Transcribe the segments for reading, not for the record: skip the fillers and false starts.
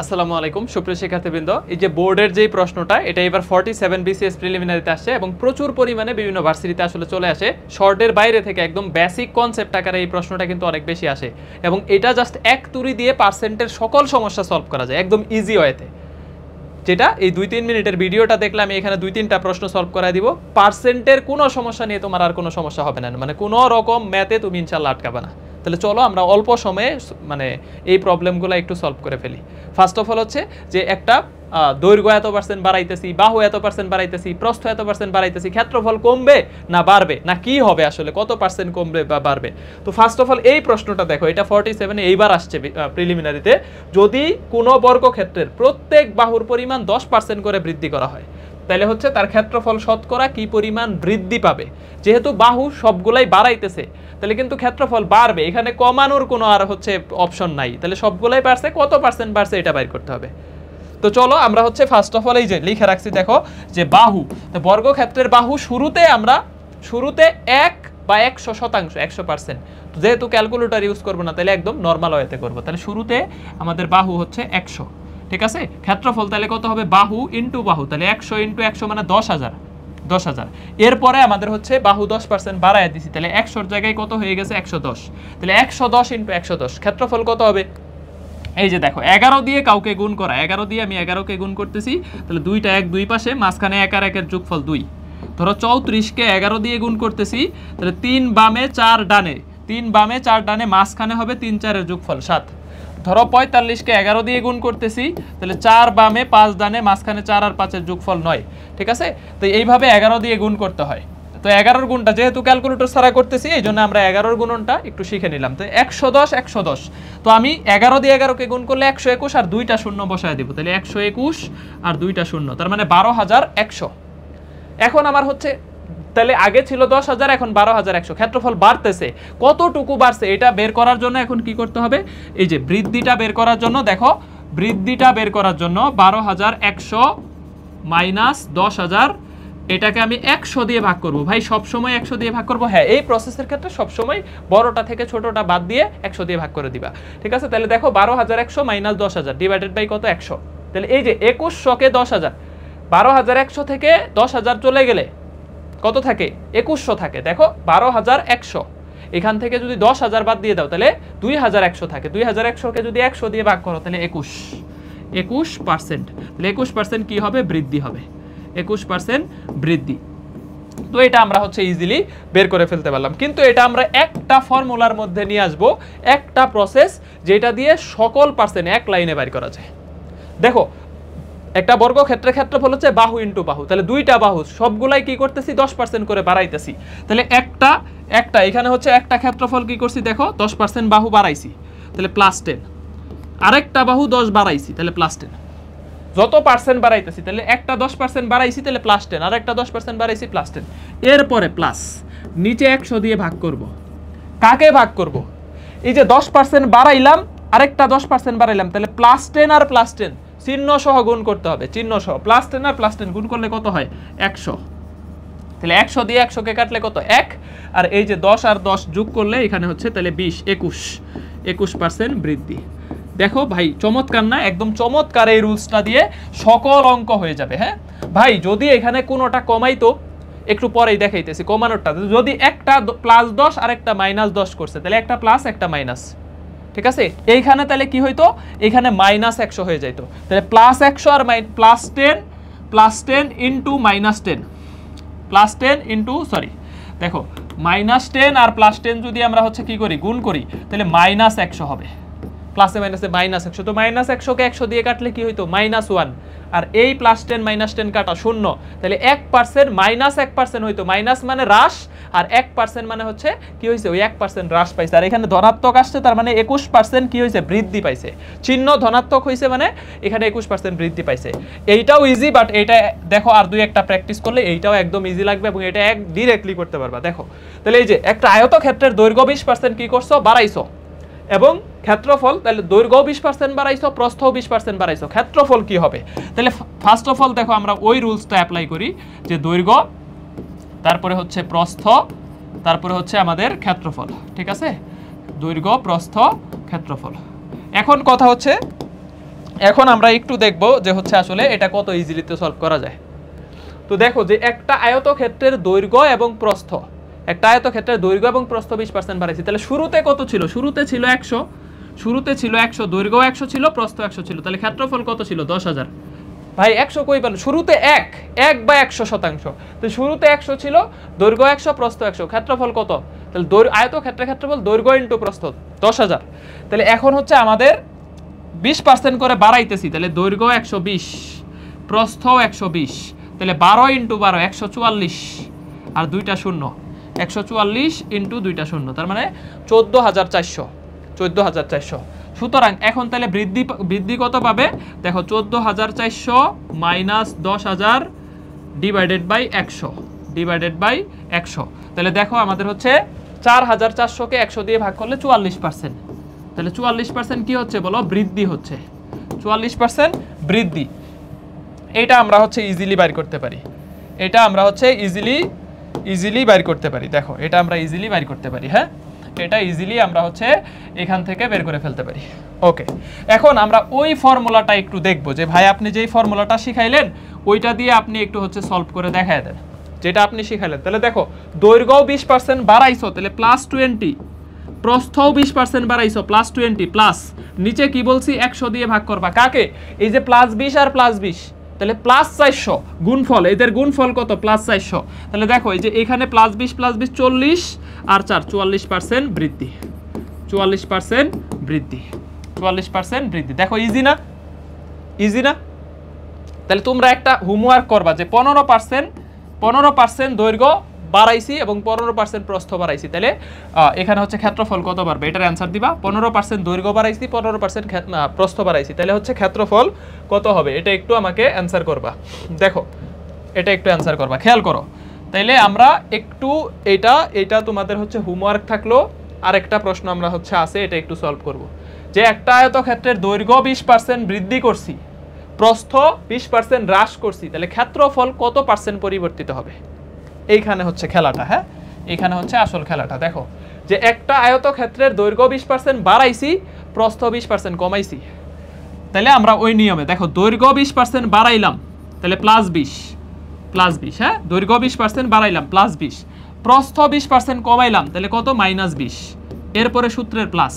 আসসালামু আলাইকুম সুপ্রিয় শিক্ষার্থীবৃন্দ, এই যে বোর্ডের যেই প্রশ্নটা এটা এবার 47 বিসিএস প্রিলিমিনারিতে আসছে এবং প্রচুর পরিমাণে বিভিন্ন ভার্সিটিতে আসলে চলে আসে। শর্টের বাইরে থেকে একদম বেসিক কনসেপ্ট আকারে এই প্রশ্নটা কিন্তু অনেক বেশি আসে এবং এটা জাস্ট এক তুড়ি দিয়ে পার্সেন্টের সকল সমস্যা সলভ করা যায় একদম ইজি ওয়েতে। যেটা এই 2-3 মিনিটের ভিডিওটা দেখলে আমি এখানে 2-3টা প্রশ্ন সলভ করাই দিব। পার্সেন্টের কোনো সমস্যা নিয়ে তোমার আর কোনো সমস্যা হবে না, মানে কোনো রকম ম্যাথে তুমি ইনশাল্লাহ আটকাবে না। তাহলে চলো আমরা অল্প সময়ে মানে এই প্রবলেমগুলো একটু সলভ করে ফেলি। ফার্স্ট অফ অল হচ্ছে যে একটা দৈর্ঘ্য এত পার্সেন্ট বাড়াইতেছি, বাহু এত পার্সেন্ট বাড়াইতেছি, প্রস্থ এত পার্সেন্ট বাড়াইতেছি, ক্ষেত্রফল কমবে না বাড়বে না কি হবে, আসলে কত পার্সেন্ট কমবে বা বাড়বে। তো ফার্স্ট অফ অল এই প্রশ্নটা দেখো, এটা 47 এইবার আসছে প্রিলিমিনারিতে। যদি কোনো বর্গক্ষেত্রের প্রত্যেক বাহুর পরিমাণ 10% করে বৃদ্ধি করা হয় তাহলে হচ্ছে তার ক্ষেত্রফল শতকরা কি পরিমাণ বৃদ্ধি পাবে। যেহেতু বাহু সবগুলাই বাড়াইতেছে তাহলে কিন্তু ক্ষেত্রফল বাড়বে, এখানে কমানোর কোনো আর হচ্ছে অপশন নাই। তাহলে সবগুলাই বাড়ছে, কত পার্সেন্ট বাড়ছে এটা বাইর করতে হবে। তো চলো আমরা হচ্ছে ফার্স্ট অফ অল এই যে লিখে রাখছি দেখো যে বাহু, তো বর্গক্ষেত্রের বাহু শুরুতে 1 বা 100%, 100%। যেহেতু ক্যালকুলেটর ইউজ করবো না তাহলে একদম নর্মাল ওয়েতে করবো। তাহলে শুরুতে আমাদের বাহু হচ্ছে 100, ঠিক আছে। ক্ষেত্রফল তাহলে কত হবে, বাহু ইন্টু বাহু, তাহলে 100 ইন্টু 100 মানে 10,000। এরপরে আমাদের হচ্ছে বাহু 10% বাড়ায় দিছি, তাহলে 100-র জায়গায় কত হয়ে গেছে 110। তাহলে 110 ইন্টু 110 ক্ষেত্রফল কত হবে, এই যে দেখো 11 দিয়ে কাউকে গুণ করা, 11 দিয়ে আমি 11কে গুণ করতেছি, তাহলে 2টা 1 2 পাশে, মাঝখানে 1 আর 1-এর যোগফল 2। ধরো 34কে 11 দিয়ে গুণ করতেছি, তাহলে 3 বামে 4 ডানে, 3 বামে 4 ডানে, মাঝখানে হবে 3 4-এর যোগফল 7। ধরো 45কে 11 দিয়ে গুণ করতেছি, তাহলে 4 বামে 5 ডানে, মাঝখানে 4 আর 5-এর যোগফল 9, ঠিক আছে। তো এইভাবে 11 দিয়ে গুণ করতে হয়। তো 11-র গুণটা যেহেতু ক্যালকুলেটর ছাড়া করতেছি এই জন্য আমরা 11-র গুণনটা একটু শিখে নিলাম। তো 110, তো আমি 11 দিয়ে 11কে গুণ করলে 121 আর 2টা শূন্য বসায় দিব, তাহলে 121 আর 2টা শূন্য, তার মানে 12,100। এখন আমার হচ্ছে তাহলে আগে ছিল 10,000, এখন 12,100। ক্ষেত্রফল বাড়তেছে, কতটুকু বাড়ছে এটা বের করার জন্য এখন কি করতে হবে, এই যে বৃদ্ধিটা বের করার জন্য দেখো, বৃদ্ধিটা বের করার জন্য 12,100 মাইনাস 10,000, এটাকে আমি 100 দিয়ে ভাগ করব। ভাই সবসময় 100 দিয়ে ভাগ করব, হ্যাঁ এই প্রসেসের ক্ষেত্রে সবসময় বড়টা থেকে ছোটটা বাদ দিয়ে 100 দিয়ে ভাগ করে দিবা, ঠিক আছে। তাহলে দেখো 12,100 মাইনাস 10,000 ডিভাইডেড বাই কত, 100। তাহলে এই যে 2100কে 10,000, 12,100 থেকে 10,000 চলে গেলে কত থাকে, 2100 থাকে। দেখো 12,100, এখান থেকে যদি 10,000 বাদ দিয়ে দাও তাহলে 2,100 থাকে। 2,100কে যদি 100 দিয়ে ভাগ করো তাহলে 21%। তাহলে 21% কি হবে, বৃদ্ধি হবে, 21% বৃদ্ধি। তো এটা আমরা হচ্ছে ইজিলি বের করে ফেলতে পারলাম। কিন্তু এটা আমরা একটা ফর্মুলার মধ্যে নিয়ে আসবো, একটা প্রসেস যেটা দিয়ে সকল পার্সেন্ট এক লাইনে বের করা যায়। দেখো একটা বর্গক্ষেত্রের ক্ষেত্রফল হচ্ছে বাহু ইন্টু বাহু, তাহলে 2টা বাহু সবগুলাই কি করতেছি 10% করে বাড়াইতেছি। তাহলে একটা এখানে হচ্ছে একটা ক্ষেত্রফল কি করছি দেখো 10% বাহু বাড়াইছি, তাহলে +10। আরেকটা বাহু 10 বাড়াইছি, তাহলে +10। যত পার্সেন্ট বাড়াইতেছি তাহলে একটা 10% বাড়াইছি, তাহলে +10, আর একটা 10% বাড়াইছি +10। এরপরে প্লাস নিচে 100 দিয়ে ভাগ করব। কাকে ভাগ করব, এই যে 10% বাড়াইলাম, আরেকটা 10% বাড়াইলাম, তাহলে +10 আর +10 চিহ্ন সহ গুণ করতে হবে, চিহ্ন সহ। +10 আর +10 গুণ করলে কত হয়, 100। তাহলে 100 দিয়ে 100কে কাটলে কত, 1। আর এই যে 10 আর 10 যোগ করলে এখানে হচ্ছে তাহলে 20, 21% বৃদ্ধি। দেখো ভাই চমৎকার না, একদম চমৎকার। এই রুলসটা দিয়ে সকল অঙ্ক হয়ে যাবে। হ্যাঁ ভাই যদি এখানে কোনোটা কমাইতো, একটু পরেই দেখাইতেছি কমানোরটা। যদি একটা +10 আর একটা -10 করছে তাহলে একটা প্লাস একটা মাইনাস, ঠিক আছে। এইখানে তাহলে কি হইতো, এখানে -100 হয়ে যাইতো। তাহলে +100 আর +10 ইন্টু -10, +10 ইন্টু দেখো -10 আর +10 যদি আমরা হচ্ছে কি করি, গুণ করি, তাহলে -100 হবে। প্লাসে মাইনাসে -100, তো -100কে 100 দিয়ে কাটলে কি হইতো, -1। আর এই +10 -10 কাটা 0, তাহলে 1% -1% হইতো। মাইনাস মানে হ্রাস, আর 1% মানে হচ্ছে কি হয়েছে, ওই 1% হ্রাস পাইছে। আর এখানে ধনাত্মক আসছে, তার মানে 21% কি হয়েছে, বৃদ্ধি পাইছে। চিহ্ন ধনাত্মক হয়েছে মানে এখানে 21% বৃদ্ধি পাইছে। এইটাও ইজি, বাট এইটা দেখো আর 2-1টা প্র্যাকটিস করলে এইটাও একদম ইজি লাগবে এবং এটা ডিরেক্টলি করতে পারবা। দেখো তাহলে এই যে একটা আয়তক্ষেত্রের দৈর্ঘ্য 20% কি করছো, বাড়াইছো, এবং ক্ষেত্রফল তাহলে দৈর্ঘ্য 20% বাড়াইছো, প্রস্থ 20% বাড়াইছো, ক্ষেত্রফল কি হবে। তাহলে ফার্স্ট অফ অল দেখো আমরা ওই রুলসটা অ্যাপ্লাই করি যে দৈর্ঘ্য, তারপরে হচ্ছে প্রস্থ, তারপরে হচ্ছে আমাদের ক্ষেত্রফল, ঠিক আছে। দৈর্ঘ্য, প্রস্থ, ক্ষেত্রফল। এখন কথা হচ্ছে এখন আমরা একটু দেখব যে হচ্ছে আসলে এটা কত ইজিলিতে সলভ করা যায়। তো দেখো যে একটা আয়তক্ষেত্রের দৈর্ঘ্য এবং প্রস্থ, একটা আয়তক্ষেত্রের দৈর্ঘ্য এবং প্রস্থ 20% বাড়াইছি, তাহলে শুরুতে কত ছিল? শুরুতে ছিল 100, শুরুতে ছিল 100, দৈর্ঘ্য 100 ছিল, প্রস্থ 100 ছিল, তাহলে ক্ষেত্রফল কত ছিল? 10,000। ভাই 100 কই পেল? শুরুতে 1 বা 100%, তো শুরুতে 100 ছিল, দৈর্ঘ্য 100, প্রস্থ 100, ক্ষেত্রফল কত? তাহলে আয়তক্ষেত্রের ক্ষেত্রফল দৈর্ঘ্য ইনটু প্রস্থ 10,000। তাহলে এখন হচ্ছে আমাদের 20% করে বাড়াইতেছি, তাহলে দৈর্ঘ্য 120, প্রস্থ 120, তাহলে 12 ইনটু 12 144, আর দুইটা শূন্য, 144 ইনটু দুইটা শূন্য, তার মানে 14,400। সুতরাং এখন তাহলে বৃদ্ধি কত পাবে? দেখো 14,400 মাইনাস 10,000 ডিভাইডেড বাই 100, তাহলে দেখো আমাদের হচ্ছে 4,400কে 100 দিয়ে ভাগ করলে 44%, তাহলে 44% কি হচ্ছে বলো? বৃদ্ধি হচ্ছে, 44% বৃদ্ধি। এটা আমরা হচ্ছে ইজিলি বাইর করতে পারি, এটা আমরা হচ্ছে ইজিলি বাইর করতে পারি। দেখো এটা আমরা ইজিলি বাইর করতে পারি, হ্যাঁ, এটা ইজিলি আমরা হচ্ছে এখান থেকে বের করে ফেলতে পারি। ওকে, এখন আমরা ওই ফর্মুলাটা একটু দেখব যে ভাই আপনি যেই ফর্মুলাটা শিখাইলেন ওইটা দিয়ে আপনি একটু হচ্ছে সলভ করে দেখায় দেন, যেটা আপনি শিখাইলেন। তাহলে দেখো দৈর্ঘ্য 20% বাড়াইছো, তাহলে +20, প্রস্থও 20% বাড়াইছো, +20, প্লাস নিচে কি বলছি? 100 দিয়ে ভাগ করবা কাকে? এই যে +20 আর +20, তাহলে +400 গুণফল, এদের গুণফল কত? +400। তাহলে দেখো এই যে এখানে +20 40 আর 4 44% বৃদ্ধি, 44% বৃদ্ধি, 44% বৃদ্ধি। দেখো ইজি না? ইজি না? তাহলে তোমরা একটা হোমওয়ার্ক করবা যে 15% দৈর্ঘ্য বাড়াইছি এবং 15% প্রস্থ বাড়াইছি, তাহলে এখানে হচ্ছে ক্ষেত্রফল কত বাড়বে? এটার অ্যান্সার দিবা। 15% দৈর্ঘ্য বাড়াইছি, 15% প্রস্থ বাড়াইছি, তাহলে হচ্ছে ক্ষেত্রফল কত হবে? এটা একটু আমাকে অ্যান্সার করবা। দেখো এটা একটু অ্যান্সার করবা, খেয়াল করো। তাইলে আমরা একটু এটা তোমাদের হচ্ছে হোমওয়ার্ক থাকলো। আরেকটা প্রশ্ন আমরা হচ্ছে আছে, এটা একটু সলভ করব। যে একটা আয়তক্ষেত্রের দৈর্ঘ্য 20% বৃদ্ধি করছি, প্রস্থ 20% হ্রাস করছি, তাহলে ক্ষেত্রফল কত পার্সেন্ট পরিবর্তিত হবে? এইখানে হচ্ছে খেলাটা, হ্যাঁ, এইখানে হচ্ছে আসল খেলাটা। দেখো যে একটা আয়তক্ষেত্রের দৈর্ঘ্য 20% বাড়াইছি, প্রস্থ 20% কমাইছি, তাহলে আমরা ওই নিয়মে দেখো দৈর্ঘ্য 20% বাড়াইলাম, তাহলে +20, হ্যাঁ, দৈর্ঘ্য 20% বাড়াইলাম +20, প্রস্থ 20% কমাইলাম, তাহলে কত? -20। এরপরে সূত্রের প্লাস,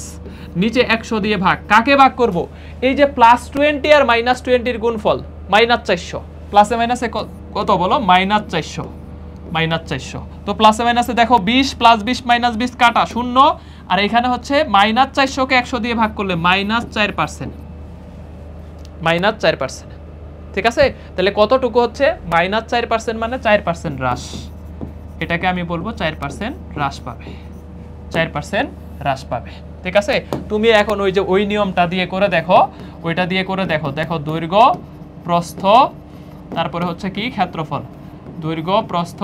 নিচে 100 দিয়ে ভাগ, কাকে ভাগ করব? এই যে +20 আর -20 এর গুণফল -400, প্লাসে মাইনাসে কত বলো? -400। তো প্লাসে মাইনাসে দেখো 20 + 20 -20 কাটা শূন্য, আর এখানে হচ্ছে -400কে 100 দিয়ে ভাগ করলে -4%, -4%, ঠিক আছে? তাহলে কতটুকু হচ্ছে? -4% মানে 4% হ্রাস, এটাকে আমি বলবো 4% হ্রাস পাবে, 4% হ্রাস পাবে, ঠিক আছে? তুমি এখন ওই যে ওই নিয়মটা দিয়ে করে দেখো, ওইটা দিয়ে করে দেখো। দেখো দৈর্ঘ্য, প্রস্থ, তারপরে হচ্ছে কি? ক্ষেত্রফল, দৈর্ঘ্য, প্রস্থ,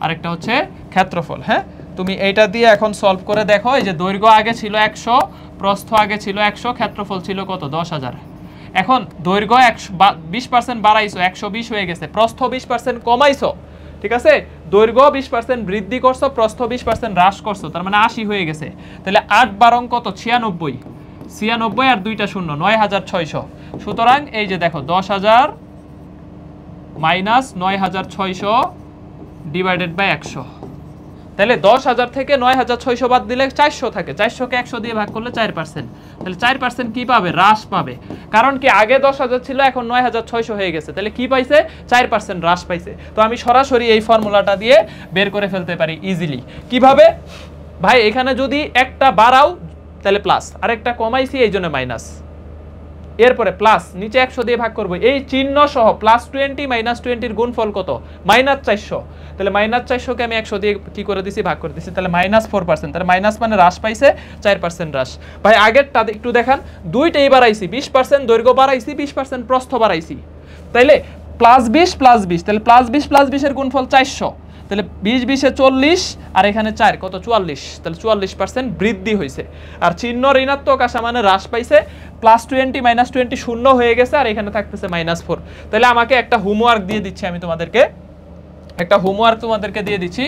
আরেকটা হচ্ছে ক্ষেত্রফল, হ্যাঁ। তুমি এইটা দিয়ে এখন সলভ করে দেখো। এই যে দৈর্ঘ্য আগে ছিল 100, প্রস্থ আগে ছিল 100, ক্ষেত্রফল ছিল কত? 10,000। এখন দৈর্ঘ্য 20% বাড়াইছো, 120 হয়ে গেছে, প্রস্থ 20% কমাইছো, ঠিক আছে? দৈর্ঘ্য 20% বৃদ্ধি করছো, প্রস্থ 20% হ্রাস করছো, তার মানে 80 হয়ে গেছে। তাহলে 8 12 কত? 96, 96 আর দুইটা শূন্য, 9,600। সুতরাং এই যে দেখো 10,000 মাইনাস 9,600 ডিভাইডেড বাই 100, তাহলে 10,000 থেকে 9,600 বাদ দিলে 400 থাকে, 400কে 100 দিয়ে ভাগ করলে 4%, তাহলে 4% কি পাবে? হ্রাস পাবে। কারণ কি আগে 10,000 ছিল, এখন 9,600 হয়ে গেছে, তাহলে কি পাইছে? 4% হ্রাস পাইছে। তো আমি সরাসরি এই ফর্মুলাটা দিয়ে বের করে ফেলতে পারি ইজিলি। কিভাবে? ভাই এখানে যদি একটা বাড়াও তাহলে প্লাস, আরেকটা কমাইছি এই জন্য মাইনাস, এরপরে প্লাস, নিচে 100 দিয়ে ভাগ করব, এই চিহ্ন সহ +20 -20 এর গুণফল কত? -400। তাহলে -400কে আমি 100 দিয়ে কি করে দিছি? ভাগ করে দিছি, তাহলে -4%, তাহলে মাইনাস মানে হ্রাস পাইছে, 4% হ্রাস। ভাই আগেরটা একটু দেখান, দুইটাই বাড়াইছি, 20% দৈর্ঘ্য বাড়াইছি, 20% প্রস্থ বাড়াইছি, তাইলে +20 +20, তাহলে +20 এর গুণফল 400, তাহলে 20 20 এ 40, আর এখানে 4 কত? 44, তাহলে 44% বৃদ্ধি হয়েছে। আর চিহ্ন ঋণাত্মক আসা মানে হ্রাস পাইছে, +20 -20 শূন্য হয়ে গেছে, আর এখানে থাকতেছে -4। তাহলে আমাকে একটা হোমওয়ার্ক দিয়ে দিচ্ছি, আমি তোমাদেরকে একটা হোমওয়ার্ক দিয়ে দিচ্ছি,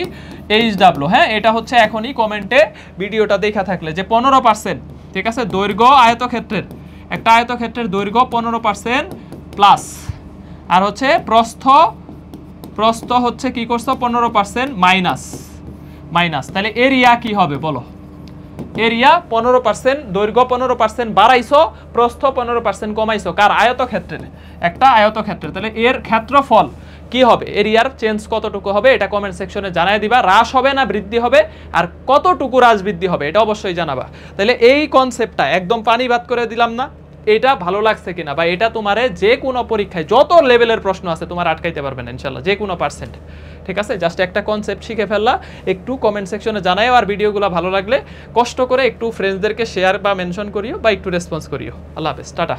HW, হ্যাঁ, এটা হচ্ছে এখনই কমেন্টে ভিডিওটা দেখা থাকলে যে 15%, ঠিক আছে, দৈর্ঘ্য আয়তক্ষেত্রের একটা আয়তক্ষেত্রের দৈর্ঘ্য 15% প্লাস, আর হচ্ছে প্রস্থ হচ্ছে কি করছো 15% মাইনাস, তাহলে এরিয়া কি হবে বলো? এরিয়া 15%, দৈর্ঘ্য 15% বাড়াইছো, প্রস্থ 15% কমাইছো, কার? আয়তক্ষেত্রের, একটা আয়তক্ষেত্রের। তাহলে এর ক্ষেত্রফল কি হবে, এরিয়ার চেঞ্জ কতটুকু হবে, এটা কমেন্ট সেকশনে জানাই দিবা। হ্রাস হবে না বৃদ্ধি হবে, আর কতটুকু হ্রাস বৃদ্ধি হবে এটা অবশ্যই জানাবা। তাহলে এই কনসেপ্টটা একদম পানি বাদ করে দিলাম না? এটা ভালো লাগছে কিনা, বা এটা তোমারে যে কোনো পরীক্ষায় যত লেভেলের প্রশ্ন আছে তোমার আটকাইতে পারবে না ইনশাল্লাহ, যে কোনো পার্সেন্ট। ঠিক আছে, জাস্ট একটা কনসেপ্ট শিখে ফেললা, একটু কমেন্ট সেকশনে জানাও। আর ভিডিওগুলো ভালো লাগলে কষ্ট করে একটু ফ্রেন্ডসদেরকে শেয়ার বা মেনশন করিও, বা একটু রেসপন্স করিও। আল্লাহ হাফেজ, টাটা।